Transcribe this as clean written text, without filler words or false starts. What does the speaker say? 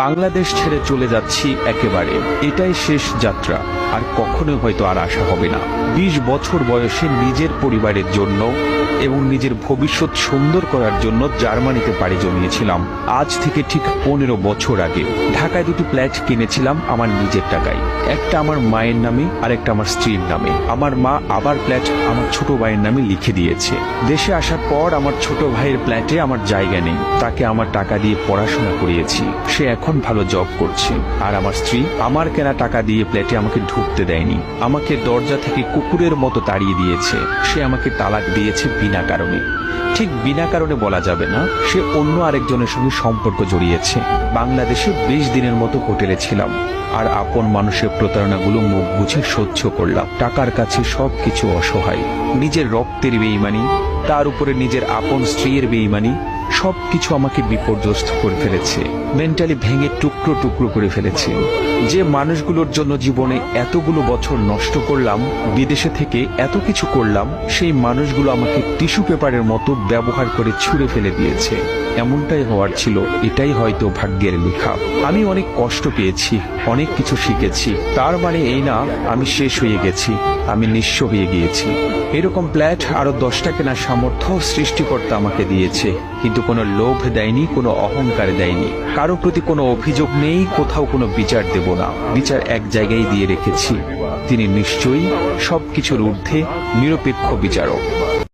বাংলাদেশ ছেড়ে চলে যাচ্ছি একেবারে, এটাই শেষ যাত্রা, আর কখনোই হয়তো আর আসা হবে না। 20 বছর বয়সে নিজের পরিবারের জন্য এবং নিজের ভবিষ্যৎ সুন্দর করার জন্য জার্মানিতে পাড়ি জমিয়েছিলাম। আজ থেকে ঠিক 15 বছর আগে ঢাকায় দুটি ফ্ল্যাট কিনেছিলাম আমার নিজের টাকায়, একটা আমার মায়ের নামে আর একটা আমার স্ত্রীর নামে। আমার মা আবার ফ্ল্যাট আমার ছোট ভাইয়ের নামে লিখে দিয়েছে। দেশে আসার পর আমার ছোট ভাইয়ের ফ্ল্যাটে আমার জায়গা নেই, তাকে আমার টাকা দিয়ে পড়াশোনা করিয়েছি, সে এখন ভালো জব করছে। আর আমার স্ত্রী আমার কেনা টাকা দিয়ে ফ্ল্যাটে আমাকে ঢুকতে দেয়নি, আমাকে দরজা থেকে কুকুরের মতো তাড়িয়ে দিয়েছে। সে আমাকে তালাক দিয়েছে বিনা কারণে। ঠিক বিনা কারণে বলা যাবে না, সে অন্য আরেকজনের সঙ্গে সম্পর্ক জড়িয়েছে। বাংলাদেশে 20 দিনের মতো হোটেলে ছিলাম, আর আপন মানুষের প্রতারণাগুলো মুখ বুঝে সহ্য করলাম। টাকার কাছে সবকিছু অসহায়। নিজের রক্তের বেঈমানি, তার উপরে নিজের আপন স্ত্রীর বেঈমানি, সবকিছু আমাকে বিপর্যস্ত করে ফেলেছে, মেন্টালি ভেঙে টুকরো টুকরো করে ফেলেছে। যে মানুষগুলোর জন্য জীবনে এতগুলো বছর নষ্ট করলাম, বিদেশে থেকে এত কিছু করলাম, সেই মানুষগুলো আমাকে টিস্যু পেপারের মতো ব্যবহার করে ছুঁড়ে ফেলে দিয়েছে। এমনটাই হওয়ার ছিল, এটাই হয়তো ভাগ্যের লেখা। আমি অনেক কষ্ট পেয়েছি, অনেক কিছু শিখেছি, তার মানে এই না আমি শেষ হয়ে গেছি, আমি নিঃস্ব হয়ে গিয়েছি। এরকম ফ্ল্যাট আরো 10টা কেনার সামর্থ্য সৃষ্টিকর্তা আমাকে দিয়েছে, কিন্তু কোনো লোভ দেয়নি, কোনো অহংকার দেয়নি। কারো প্রতি কোনো অভিযোগ নেই, কোথাও কোনো বিচার দেব না। বিচার এক জায়গায় দিয়ে রেখেছি, তিনি নিশ্চয়ই সবকিছুর ঊর্ধ্বে নিরপেক্ষ বিচারক।